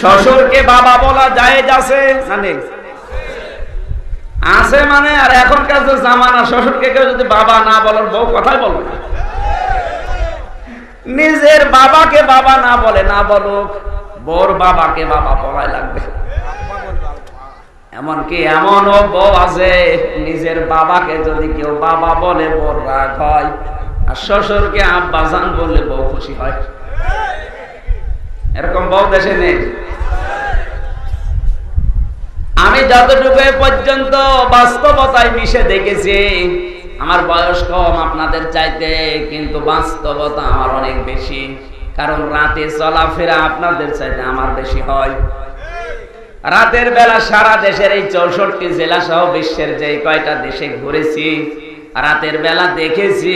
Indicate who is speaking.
Speaker 1: শ্বশুরকে বাবা বলা জায়েজ আছে না নেই? আছে মানে। আর এখনকার যে জামানা, শ্বশুরকে কেউ যদি বাবা না বলার, বউ কথাই বলবে না। নিজের বাবাকে বাবা না বলে না বলুক, বউর বাবাকে বাবা বলাই লাগবে। এমনকি এমনও বউ আছে, নিজের বাবাকে যদি কেউ বাবা বলে বউর রাগ হয়, আর শ্বশুরকে আব্বাজান বললে বউ খুশি হয়। এরকম বউ দেশে নেই। আমি যতটুকু পর্যন্ত বাস্তবতায় মিশে দেখেছি, আমার বয়স কম আপনাদের চাইতে, কিন্তু বাস্তবতা আমার অনেক বেশি। কারণ রাতে চলাফেরা আপনাদের চাইতে আমার বেশি হয়। রাতের বেলা সারা দেশের এই 64 জেলা সহ বিশ্বের যে কয়টা দেশে ঘুরেছি, রাতের বেলা দেখেছি